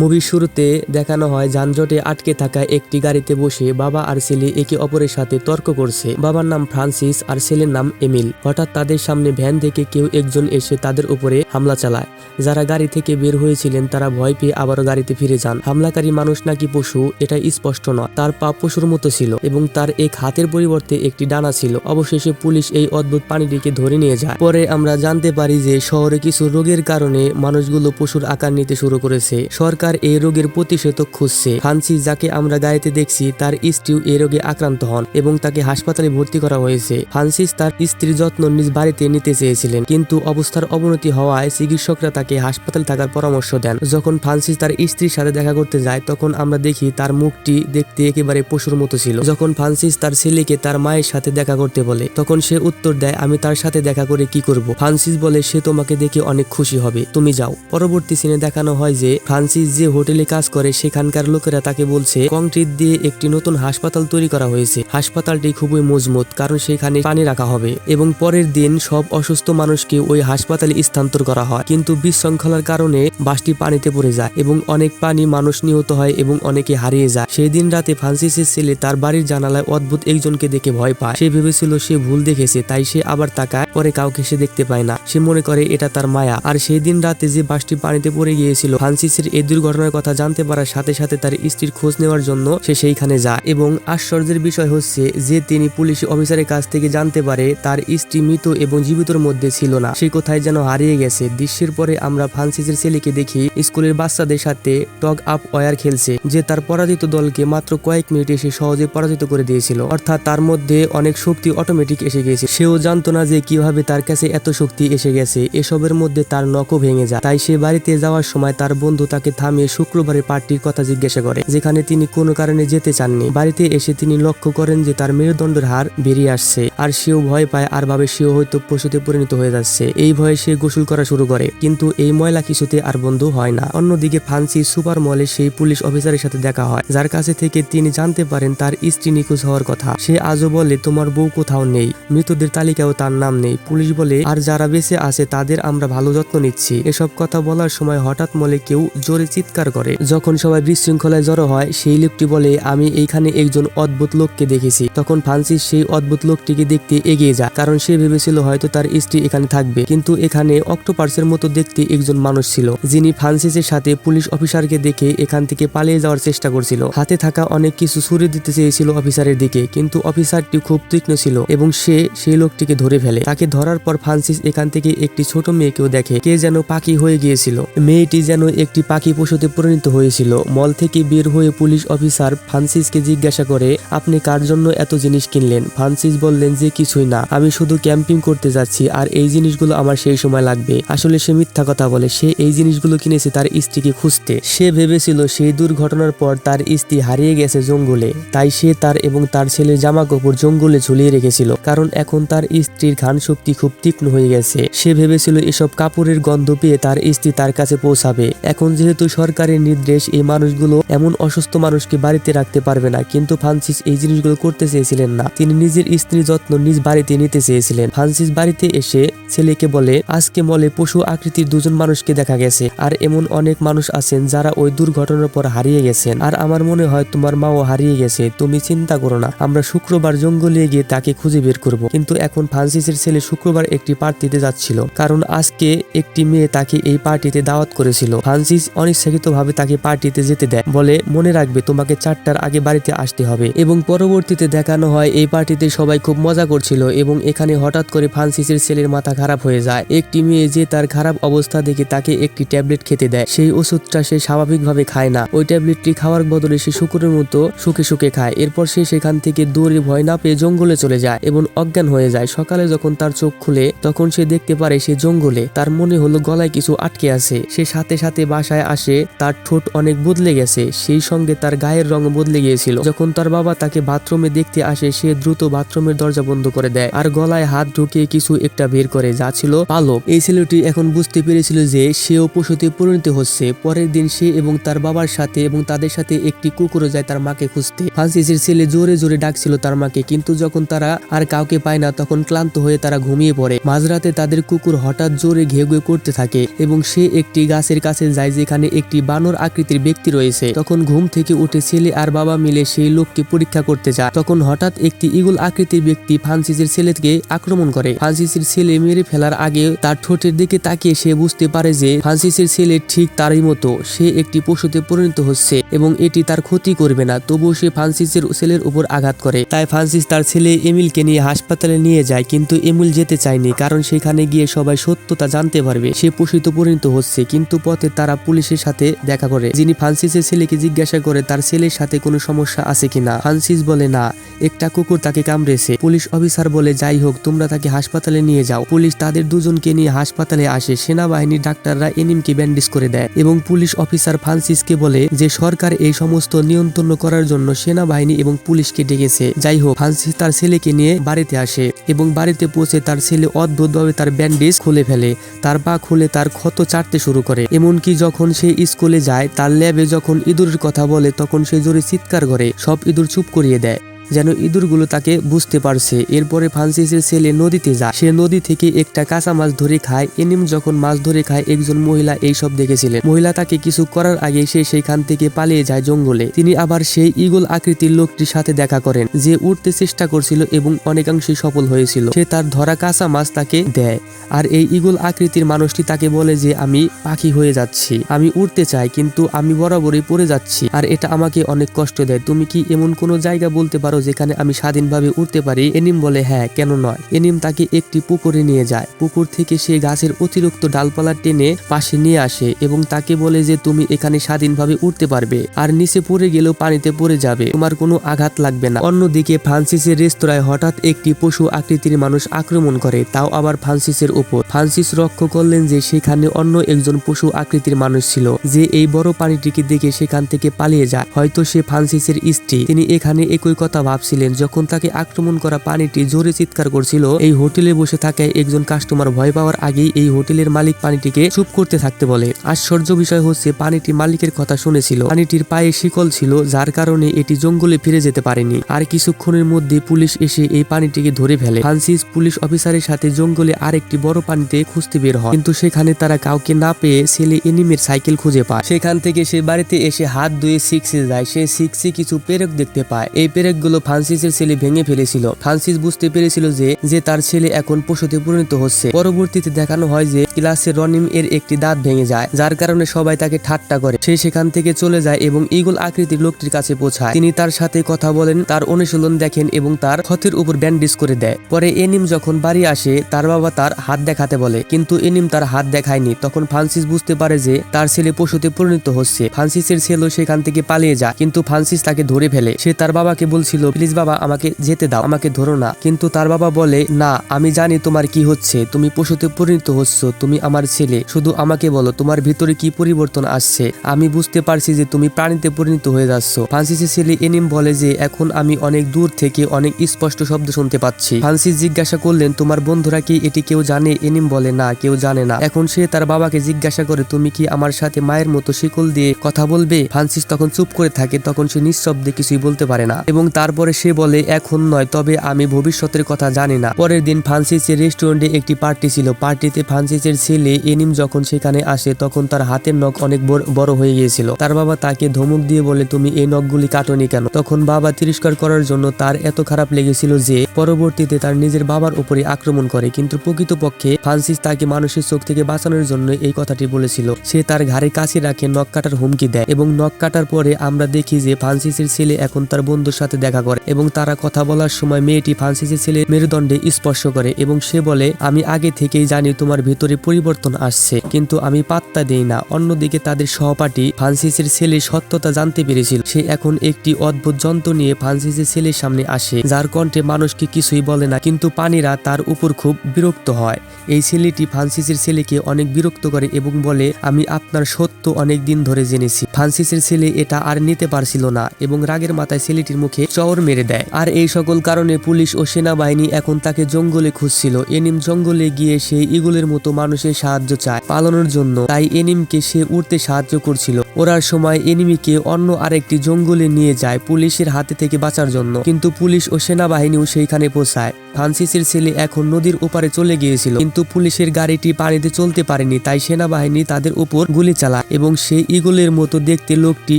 মুভির শুরুতে দেখানো হয় যানজটে আটকে থাকা একটি গাড়িতে বসে বাবা আর ছেলে একে অপরের সাথে তর্ক করছে। বাবার নাম ফ্রান্সিস আর ছেলের নাম এমিল। হঠাৎ তাদের সামনে ভ্যান থেকে কেউ একজন এসে তাদের উপরে হামলা চালায়। যারা গাড়ি থেকে বের হয়েছিলেন তারা ভয় পেয়ে আবারও গাড়িতে ফিরে যান। হামলাকারী মানুষ নাকি পশু এটা স্পষ্ট নয়। তার পা পশুর মতো ছিল এবং তার এক হাতের পরিবর্তে একটি ডানা ছিল। অবশেষে পুলিশ এই অদ্ভুত প্রাণীটিকে ধরে নিয়ে যায়। পরে আমরা জানতে পারি যে শহরে কিছু রোগের কারণে মানুষগুলো পশুর আকার নিতে শুরু করেছে। সরকার এই রোগের প্রতিষেধক খুঁজছে। ফ্রান্সিস যাকে আমরা গাড়িতে দেখছি তার স্ত্রীও এই রোগে আক্রান্ত হন এবং তাকে হাসপাতালে ভর্তি করা হয়েছে। ফ্রান্সিস তার স্ত্রীর যত্ন নিজ বাড়িতে নিতে চেয়েছিলেন, কিন্তু অবস্থার অবনতি হওয়ায় চিকিৎসকরা তাকে হাসপাতালে থাকার পরামর্শ দেন। যখন ফ্রান্সিস তার স্ত্রীর সাথে দেখা করতে যায় তখন আমরা দেখি তার মুখটি দেখতে একেবারে পশুর মতো ছিল। যখন ফ্রান্সিস তার ছেলেকে তার মায়ের সাথে দেখা করতে বলে তখন সে উত্তর দেয়, আমি তার সাথে দেখা করে কি করব? ফ্রান্সিস বলে, সে তোমাকে দেখে অনেক খুশি হবে, তুমি যাও। পরবর্তী সিনে দেখানো হয় যে ফ্রান্সিস যে হোটেলে কাজ করে সেখানকার লোকেরা তাকে বলছে কংক্রিট দিয়ে একটি নতুন হাসপাতাল তৈরি করা হয়েছে। হাসপাতালটি খুবই মজবুত কারণ সেখানে পানি রাখা হবে এবং পরের দিন সব অসুস্থ মানুষকে ওই হাসপাতালে স্থানান্তর করা হয়। কিন্তু বিশৃঙ্খলার কারণে বাসটি পানিতে পড়ে যায় এবং অনেক পানি মানুষ নিহত হয় এবং অনেকে হারিয়ে যায়। সেই দিন রাতে ফ্রান্সিসের ছেলে তার বাড়ির জানালায় অদ্ভুত একজনকে দেখে ভয় পায়। সে ভেবেছিল সে ভুল দেখেছে, তাই সে আবার তাকায়, পরে কাউকে সে দেখতে পায় না। সে মনে করে এটা তার মায়া। আর সেই দিন রাতে যে বাসটি পানিতে পড়ে গিয়েছিল, ফ্রান্সিসের এই দুর্ঘটনার কথা জানতে পারার সাথে সাথে তার স্ত্রীর খোঁজ নেওয়ার জন্য সে সেইখানে যায় এবং আশ্চর্যের বিষয় হচ্ছে যে তিনি পুলিশ অফিসারের কাছ থেকে জানতে পারে তার স্ত্রী মৃত এবং জীবিতর মধ্যে ছিল না, সে কোথায় যেন হারিয়ে গেছে। দৃশ্যের পরে আমরা ফ্রান্সিসের ছেলেকে দেখি স্কুলের বাচ্চাদের সাথে টগ আপ ওয়ার খেলছে, যে তার পরাজিত দলকে মাত্র কয়েক মিনিটে সে সহজে পরাজিত করে দিয়েছিল। অর্থাৎ তার মধ্যে অনেক শক্তি অটোমেটিক এসে গেছে। সেও জানতো না যে কিভাবে তার কাছে এত শক্তি এসে গেছে। এসবের মধ্যে তার নখও ভেঙে যায়। তাই সে বাড়িতে যাওয়ার সময় তার বন্ধু তাকে থামিয়ে শুক্রবারের পার্টির কথা জিজ্ঞাসা করে, যেখানে তিনি কোনো কারণে যেতে চাননি। বাড়িতে এসে তিনি লক্ষ্য করেন যে তার মেরুদণ্ডের হার বেরিয়ে আসছে আর সেও ভয় পায় আর ভাবে সেও হয়তো পশুতে পরিণত হয়ে যাচ্ছে। এই ভয়ে সে গোসল করা শুরু করে, কিন্তু এই ময়লা কিছুতে আর বন্ধ হয় না। অন্যদিকে ফ্রান্সিস সুপার মলে সেই পুলিশ অফিসারের সাথে দেখা হয়, যার কাছে থেকে তিনি জানতে পারেন তার স্ত্রী নিখোঁজ হওয়ার কথা। সে আজও বলে, তোমার বউ কোথাও নেই, মৃতদের তালিকাও তার নাম নেই। পুলিশ বলে, আর যারা বেঁচে আছে তাদের আমরা ভালো যত্ন নিচ্ছি। এসব কথা বলার সময় হঠাৎ মলে কেউ জোরে চিৎকার করে। যখন সবাই বিশৃঙ্খলায় জড়ো হয় সেই লোকটি বলে, আমি এইখানে একজন অদ্ভুত লোককে দেখেছি। তখন ফ্রান্সিস সেই অদ্ভুত লোকটিকে দেখতে এগিয়ে যায়, কারণ সে ভেবেছিল হয়তো তার স্ত্রী এখানে থাকবে। কিন্তু এখানে অক্টোপাসের মতো দেখতে একজন মানুষ ছিল, যিনি ফ্রান্সিসের সাথে পুলিশ অফিসারকে দেখে এখান থেকে পালিয়ে যাওয়ার চেষ্টা করছিল। হাতে থাকা অনেক কিছু ছুড়ে দিতে চেয়েছিল অফিসারের দিকে, কিন্তু অফিসারটি খুব তীক্ষ্ণ ছিল এবং সে সেই লোকটিকে ধরে ফেলে। তাকে ধরার পর ফ্রান্সিস এখান থেকে একটি ছোট মেয়েকেও দেখে, কে যেন পাখি হয়ে গিয়েছিল। মেয়েটি যেন একটি পাখি পশুতে পরিণত হয়েছিল। মল থেকে বের হয়ে পুলিশ অফিসার ফ্রান্সিসকে জিজ্ঞাসা করে, আপনি কার জন্য এত জিনিস কিনলেন? ফ্রান্সিস বললেন যে কিছুই না, আমি শুধু ক্যাম্পিং করতে যাচ্ছি আর এই জিনিসগুলো আমার সেই সময় লাগবে। আসলে সে মিথ্যা কথা বলে, সে এই জিনিসগুলো কিনেছে তার স্ত্রীকে খুঁজতে। সে ভেবেছিল সেই দুর্ঘটনার পর তার স্ত্রী হারিয়ে গেছে জঙ্গলে, তাই সে তার এবং তার ছেলের জামা কাপড় জঙ্গলে ঝুলিয়ে রেখেছিল, কারণ এখন তার স্ত্রীর ঘ্রাণ শক্তি খুব তীক্ষ্ণ হয়ে গেছে। সে ভেবেছিল এসব কাপড়ের গন্ধ পেয়ে তার স্ত্রী তার কাছে পৌঁছাবে। এখন যেহেতু সরকারের নির্দেশ এই মানুষগুলো এমন অসুস্থ মানুষকে বাড়িতে রাখতে পারবে না, কিন্তু ফ্রান্সিস এই জিনিসগুলো করতে চেয়েছিলেন না। তিনি নিজের স্ত্রীর যত্ন নিজ বাড়িতে নিতে চেয়েছিলেন। ফ্রান্সিস বাড়িতে এসে ছেলেকে বলে, আজকে মলে পশু আকৃতির দুজন মানুষকে দেখা গেছে আর এমন অনেক মানুষ আছেন যারা ওই দুর্ঘটনার পর হারিয়ে গেছেন। আর আমার মনে হয় তোমার মাও হারিয়ে গেছে। তুমি চিন্তা করো না, আমরা শুক্রবার জঙ্গলে গিয়ে তাকে খুঁজে বের করব। কিন্তু এখন ফ্রান্সিসের ছেলে শুক্রবার একটি পার্টিতে যাচ্ছিল, কারণ আজকে একটি মেয়ে তাকে এই পার্টিতে দাওয়াত করেছিল। ফ্রান্সিস অনিচ্ছাকৃতভাবে তাকে পার্টিতে যেতে দেয়, বলে মনে রাখবে তোমাকে 4টার আগে বাড়িতে আসতে হবে। এবং পরবর্তীতে দেখানো হয় এই পার্টিতে সবাই খুব মজা করছিল এবং এখানে হঠাৎ করে ফ্রান্সিসের ছেলের মাথা খারাপ হয়ে যায়। একটি মেয়ে যে তার খারাপ অবস্থা দেখে তাকে একটি ট্যাবলেট খেতে দেয়। সেই ওষুধটা সে স্বাভাবিকভাবে খায় না, ওই ট্যাবলেটটি খাওয়ার বদলে সে শুকুরের মতো শুকে শুকে খায়। এরপর সে সেখান থেকে দৌড়ে ভয় না পেয়ে জঙ্গলে চলে যায় এবং অজ্ঞান হয়ে যায়। সকালে যখন তার চোখ খুলে তখন সে দেখতে পারে সে জঙ্গলে। তার মনে হলো গলায় কিছু আটকে আছে। সে সাথে সাথে বাসায় আসে, তার ঠোঁট অনেক বদলে গেছে, সেই সঙ্গে তার গায়ের রং বদলে গিয়েছিল। যখন তার বাবা তাকে বাথরুমে দেখতে আসে সে দ্রুত বাথরুমের দরজা বন্ধ করে দেয় আর গলায় হাত ঢুকিয়ে কিছু একটা বের করে, যা ছিল পালক। এই ছেলেটি এখন বুঝতে পেরেছিল যে সেও পশুতে পরিণত হচ্ছে। পরের দিন সে এবং তার বাবার সাথে এবং তাদের সাথে একটি কুকুরও যায় তার মাকে খুঁজতে। ফ্রান্সিসের ছেলে জোরে জোরে ডাকছিল তার মাকে, কিন্তু যখন তারা আর কাউকে পায় না তখন ক্লান্ত হয়ে তারা ঘুমিয়ে পড়ে। মাঝরাতে তাদের কুকুর হঠাৎ জোরে ঘেউ ঘেউ করতে থাকে এবং সে একটি গাছের কাছে যায় যেখানে একটি বানর আকৃতির ব্যক্তি রয়েছে। তখন ঘুম থেকে উঠে ছেলে আর বাবা মিলে সেই লোককে পরীক্ষা করতে যায়। তখন হঠাৎ একটি ঈগল আকৃতির ব্যক্তি ফ্রান্সিসের ছেলেকে আক্রমণ করে। ফ্রান্সিসের ছেলে মেরে ফেলার আগে তার ঠোঁটের দিকে তাকিয়ে সে বুঝতে পারে যে ফ্রান্সিসের ছেলে ঠিক তারই মতো, সে একটি পশুতে পরিণত হচ্ছে এবং এটি তার ক্ষতি করবে না। তবুও সে ফ্রান্সিসের ছেলের উপর আঘাত করে। তাই ফ্রান্সিস তার ছেলে এমিলকে নিয়ে হাসপাতালে নিয়ে যায়, কিন্তু এমিল যেতে চায়নি, কারণ সেখানে গিয়ে সবাই সত্যতা জানতে পারবে সে পশুতে পরিণত হচ্ছে। কিন্তু পথে তারা পুলিশের সাথে দেখা করে, যিনি ফ্রান্সিসের ছেলেকে জিজ্ঞাসা করে তার ছেলের সাথে কোনো সমস্যা আছে কিনা। ফ্রান্সিস বলে না, একটা কুকুর তাকে কামড়েছে। পুলিশ অফিসার বলে যাই হোক, তোমরা তাকে হাসপাতালে নিয়ে যাও। পুলিশ তাদের দুজনকে নিয়ে হাসপাতালে আসে। সেনাবাহিনীর ডাক্তাররা এনিমকে ব্যান্ডেজ করে দেয় এবং পুলিশ অফিসার ফ্রান্সিসকে বলে যে সরকার এই সমস্ত নিয়ন্ত্রণ করার জন্য সেনাবাহিনী এবং পুলিশকে ডেকেছে। যাই হোক, ফ্রান্সিস তার ছেলেকে নিয়ে বাড়িতে আসে এবং বাড়িতে পৌঁছে তার ছেলে অদ্ভুতভাবে তার ব্যান্ডেজ খুলে ফেলে। তার পা খুলে তার ক্ষত চাটতে শুরু করে। এমনকি যখন সে স্কুলে যায়, তার ল্যাবে যখন ইঁদুরের কথা বলে তখন সে জোরে চিৎকার করে সব ইঁদুর চুপ করিয়ে দেয়, যেন ইঁদুরগুলো তাকে বুঝতে পারছে। এরপরে ফ্রান্সিসের ছেলে নদীতে যায়। সে নদী থেকে একটা কাঁচা মাছ ধরে খায়। এনিম যখন মাছ ধরে খায়, একজন মহিলা এই সব দেখেছিলেন। মহিলা তাকে কিছু করার আগে সে সেইখান থেকে পালিয়ে যায় জঙ্গলে। তিনি আবার সেই ঈগল আকৃতির লোকটির সাথে দেখা করেন, যে উঠতে চেষ্টা করছিল এবং অনেকাংশেই সফল হয়েছিল। সে তার ধরা কাঁচা মাছ তাকে দেয়, আর এই ঈগল আকৃতির মানুষটি তাকে বলে যে আমি পাখি হয়ে যাচ্ছি, আমি উড়তে চাই, কিন্তু আমি বরাবরই পড়ে যাচ্ছি, আর এটা আমাকে অনেক কষ্ট দেয়। তুমি কি এমন কোনো জায়গা বলতে পারো যেখানে আমি স্বাধীনভাবে উঠতে পারি? এনিম বলে হ্যাঁ, কেন নয়। এনিম তাকে একটি পুকুরে নিয়ে যায়। পুকুর থেকে সে গাছের অতিরিক্ত ডালপালা টেনে পাশে নিয়ে আসে এবং তাকে বলে যে তুমি এখানে স্বাধীনভাবে উঠতে পারবে, আর নিচে পড়ে গেলেও পানিতে পড়ে যাবে, তোমার কোনো আঘাত লাগবে না। অন্যদিকে ফ্রান্সিসের রেস্তোরাঁয় হঠাৎ একটি পশু আকৃতির মানুষ আক্রমণ করে, তাও আবার ফ্রান্সিসের উপর। ফ্রান্সিস লক্ষ্য করলেন যে সেখানে অন্য একজন পশু আকৃতির মানুষ ছিল, যে এই বড় পানিটিকে দেখে সেখান থেকে পালিয়ে যায়। হয়তো সে ফ্রান্সিসের স্ত্রী। তিনি এখানে একই কথা ভাবছিলেন যখন তাকে আক্রমণ করা পানিটি জোরে চিৎকার করছিল। এই হোটেলে বসে থাকা একজন কাস্টমার ভয় পাওয়ার আগেই এই হোটেলের মালিক পানিটিকে চুপ করতে থাকতে বলে। আশ্চর্য বিষয় হচ্ছে, পানিটি মালিকের কথা শুনেছিল। পানিটির পায়ে শিকল ছিল, যার কারণে এটি জঙ্গলে ফিরে যেতে পারেনি। আর কিছুক্ষণের মধ্যে পুলিশ এসে এই পানিটিকে ধরে ফেলে। ফ্রান্সিস পুলিশ অফিসারের সাথে জঙ্গলে আরেকটি বড় পানিতে খুঁজতে বের হয়, কিন্তু সেখানে তারা কাউকে না পেয়ে ছেলে এনিমের সাইকেল খুঁজে পায়। সেখান থেকে সে বাড়িতে এসে হাত ধুয়ে সিক্সে যায়। সে সিক্সে কিছু পেরেক দেখতে পায়। এই পেরেকগুলো ফ্রান্সিসের ছেলে ভেঙে ফেলেছিল। ফ্রান্সিস বুঝতে পেরেছিল যে তার ছেলে এখন পশুতে পরিণত হচ্ছে। পরবর্তীতে দেখানো হয় যে ক্লাসে রনিম এর একটি দাঁত ভেঙে যায়, যার কারণে সবাই তাকে ঠাট্টা করে। সে সেখান থেকে চলে যায় এবং ঈগল আকৃতির লোকটির কাছে পৌঁছায়। তিনি তার সাথে কথা বলেন, তার অনুশীলন দেখেন এবং তার ক্ষতের উপর ব্যান্ডেজ করে দেয়। পরে এনিম যখন বাড়ি আসে, তার বাবা তার হাত দেখাতে বলে, কিন্তু এনিম তার হাত দেখায়নি। তখন ফ্রান্সিস বুঝতে পারে যে তার ছেলে পশুতে পরিণত হচ্ছে। ফ্রান্সিসের ছেলেও সেখান থেকে পালিয়ে যায়, কিন্তু ফ্রান্সিস তাকে ধরে ফেলে। সে তার বাবাকে বলছিল, প্লিজ বাবা, আমাকে যেতে দাও, আমাকে ধরো না। কিন্তু তার বাবা বলে, না, আমি জানি তোমার কি হচ্ছে, তুমি পশুতে পরিণত হচ্ছ, তুমি আমার ছেলে, শুধু আমাকে বলো তোমার ভিতরে কি পরিবর্তন আসছে। আমি বুঝতে পারছি যে তুমি প্রাণীতে পরিণত হয়ে যাচ্ছ। ফ্রান্সিসের ছেলে এনিম বলে যে এখন আমি অনেক দূর থেকে অনেক স্পষ্ট শব্দ শুনতে পাচ্ছি। ফ্রান্সিস জিজ্ঞাসা করলেন, তোমার বন্ধুরা কি এটি কেউ জানে? এনিম বলে না, কেউ জানে না। এখন সে তার বাবাকে জিজ্ঞাসা করে, তুমি কি আমার সাথে মায়ের মতো শিকল দিয়ে কথা বলবে? ফ্রান্সিস তখন চুপ করে থাকে। তখন সে নিঃশব্দে কিছুই বলতে পারে না এবং তারপরে সে বলে, এখন নয়, তবে আমি ভবিষ্যতের কথা জানি না। পরের দিন ফ্রান্সিসের রেস্টুরেন্টে একটি পার্টি ছিল। পার্টিতে ফ্রান্সিসের ছেলে এনিম যখন সেখানে আসে, তখন তার হাতের নখ অনেক বড় হয়ে গিয়েছিল। তার বাবা তাকে ধমক দিয়ে বলে, তুমি এই নখগুলি কাটোনি কেন? তখন বাবা তিরস্কার করার জন্য তার এত খারাপ লেগেছিল যে পরবর্তীতে তার নিজের বাবার উপরে আক্রমণ করে। কিন্তু প্রকৃতপক্ষে ফ্রান্সিস তাকে মানুষের চোখ থেকে বাঁচানোর জন্য এই কথাটি বলেছিল। সে তার ঘাড়ে কাছে রাখে নখ কাটার হুমকি দেয় এবং নখ কাটার পরে আমরা দেখি যে ফ্রান্সিসের ছেলে এখন তার বন্ধুর সাথে দেখা করে এবং তারা কথা বলার সময় মেয়েটি ফ্রান্সিসের ছেলের মেরুদণ্ডে স্পর্শ করে এবং সে বলে, আমি আগে থেকেই জানি তোমার ভিতরে পরিবর্তন আসছে, কিন্তু আমি পাত্তা দেই না। অন্যদিকে তাদের সহপাঠী ফ্রান্সিসের ছেলে সত্যতা জানতে পেরেছিল। সে এখন একটি অদ্ভুত যন্ত্র নিয়ে ফ্রান্সিসের ছেলের সামনে আসে, যার কণ্ঠে মানুষকে কিছুই বলে না, কিন্তু প্রাণীরা তার উপর খুব বিরক্ত হয়। এই ছেলেটি ফ্রান্সিসের ছেলেকে অনেক বিরক্ত করে এবং বলে, আমি আপনার সত্য অনেক দিন ধরে জেনেছি। ফ্রান্সিসের ছেলে এটা আর নিতে পারছিল না এবং রাগের মাথায় ছেলেটির মুখে চর চাওর মেরে দেয়। আর এই সকল কারণে পুলিশ ও সেনাবাহিনী এখন তাকে জঙ্গলে খুঁজছিল। এনিম জঙ্গলে গিয়ে সে ঈগলের মতো মানুষের সাহায্য চায় পালানোর জন্য, তাই এনিমকে সে উড়তে সাহায্য করছিল। ওরার সময় এনিমিকে অন্য আরেকটি জঙ্গলে নিয়ে যায় পুলিশের হাতে থেকে বাঁচার জন্য, কিন্তু পুলিশ ও সেনাবাহিনীও সেইখানে পৌঁছায়। ফ্রান্সিসের ছেলে এখন নদীর ওপারে চলে গিয়েছিল, কিন্তু পুলিশের গাড়িটি পানিতে চলতে পারেনি, তাই সেনাবাহিনী তাদের উপর গুলি চালায় এবং সেই ঈগলের মতো দেখতে লোকটি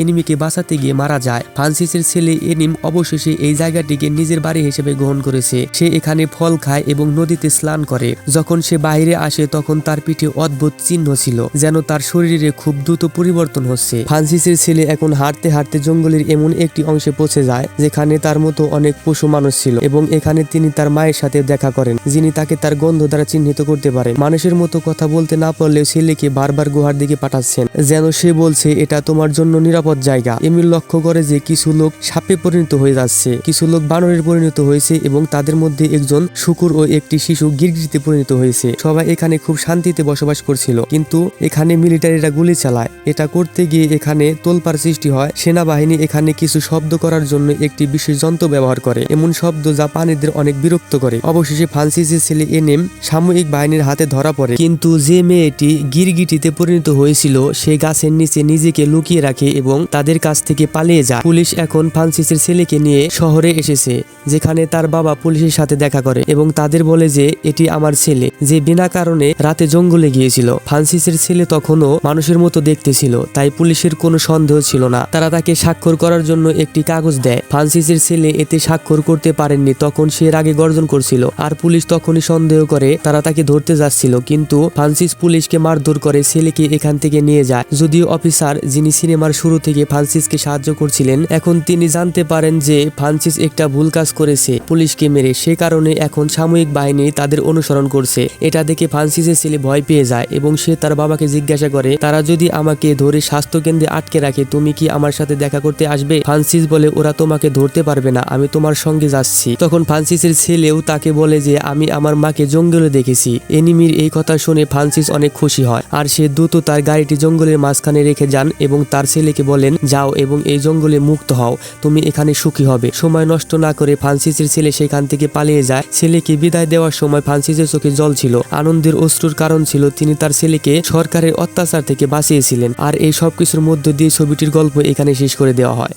এনিমিকে বাঁচাতে গিয়ে মারা যায়। ফ্রান্সিসের ছেলে এনিম অবশেষে এই জায়গাটিকে নিজের বাড়ি হিসেবে গ্রহণ করেছে। সে এখানে ফল খায় এবং নদীতে স্নান করে। যখন সে বাইরে আসে তখন তার পিঠে অদ্ভুত চিহ্ন ছিল, যেন তার শরীরে খুব দ্রুত পরিবর্তন হচ্ছে। ফ্রান্সিসের ছেলে এখন হাঁটতে হাঁটতে জঙ্গলের এমন একটি অংশে পৌঁছে যায় যেখানে তার মতো অনেক পশু মানুষ ছিল, এবং এখানে তিনি তার মায়ের সাথে দেখা করেন, যিনি তাকে তার গন্ধ দ্বারা চিহ্নিত করতে পারেন। মানুষের মতো কথা বলতে না পারলেও ছেলেকে বারবার গুহার দিকে পাঠাচ্ছেন, যেন সে বলছে এটা তোমার জন্য নিরাপদ জায়গা। এমিল লক্ষ্য করে যে কিছু লোক সাপে পরিণত হয়ে যাচ্ছে, কিছু লোক বানরে পরিণত হয়েছে এবং তাদের মধ্যে একজন শূকর ও একটি শিশু গিরগিটিতে পরিণত হয়েছে। সবাই এখানে খুব শান্তিতে বসবাস করছিল, কিন্তু এখানে মিলিটারিরা গুলি চালায়। এটা করতে গিয়ে এখানে তোলপাড় সৃষ্টি হয়। সেনাবাহিনী এখানে কিছু শব্দ করার জন্য একটি বিশেষ যন্ত্র ব্যবহার করে, এমন শব্দ যা প্রাণীদের অনেক বিরক্ত করে। অবশেষে ফ্রান্সিসের ছেলে এনিম সাময়িক বাহিনীর হাতে ধরা পড়ে, কিন্তু যে মেয়েটি গিরগিটিতে পরিণত হয়েছিল সে গাছের নিচে নিজেকে লুকিয়ে রাখে এবং তাদের কাছ থেকে পালিয়ে যায়। পুলিশ এখন ফ্রান্সিসের ছেলেকে নিয়ে শহরে এসেছে, যেখানে তার বাবা পুলিশের সাথে দেখা করে এবং তাদের বলে যে এটি আমার ছেলে, যে বিনা কারণে রাতে জঙ্গলে গিয়েছিল। ফ্রান্সিসের ছেলে তখনও মানুষের মতো দেখতে ছিল, তাই পুলিশের কোনো সন্দেহ ছিল না। তারা তাকে স্বাক্ষর করার জন্য একটি কাগজ দেয়। ফ্রান্সিসের ছেলে এতে স্বাক্ষর করতে পারেননি, তখন সে রাগে গর্জন করছিল, আর পুলিশ তখনই সন্দেহ করে তারা তাকে ধরতে যাচ্ছিল, কিন্তু ফ্রান্সিস পুলিশকে মারধর করে ছেলেকে এখান থেকে নিয়ে যায়। যদিও অফিসার যিনি সিনেমার শুরু থেকে ফ্রান্সিসকে সাহায্য করছিলেন, এখন তিনি জানতে পারেন যে ফ্রান্সিস একটা ভুল কাজ করেছে পুলিশকে মেরে, সে কারণে এখন সাময়িক বাহিনী তাদের অনুসরণ করছে। এটা দেখে ফ্রান্সিসের ছেলে ভয় পেয়ে যায় এবং সে তার বাবাকে জিজ্ঞাসা করে, তারা যদি আমাকে ধরে স্বাস্থ্য কেন্দ্রে আটকে রাখে তুমি কি আমার সাথে দেখা করতে আসবে? ফ্রান্সিস বলে, ওরা তোমাকে ধরতে পারবে না, আমি তোমার সঙ্গে যাচ্ছি। তখন ফ্রান্সিসের ছেলেও তাকে বলে যে আমি আমার মাকে জঙ্গলে দেখেছি। এনিমির এই কথা শুনে ফ্রান্সিস অনেক খুশি হয়, আর সে দ্রুত তার গাড়িটি জঙ্গলের মাঝখানে রেখে যান এবং তার ছেলেকে বলেন, যাও এবং এই জঙ্গলে মুক্ত হও, তুমি এখানে সুখী হবে। সময় নষ্ট না করে ফ্রান্সিসের ছেলে সেখান থেকে পালিয়ে যায়। ছেলেকে বিদায় দেওয়ার সময় ফ্রান্সিসের চোখে জল ছিল, আনন্দের অশ্রুর কারণ ছিল তিনি তার ছেলেকে সরকারের অত্যাচার থেকে বাঁচিয়েছিলেন। আর এই সবকিছুর মধ্য দিয়ে ছবিটির গল্প এখানে শেষ করে দেওয়া হয়।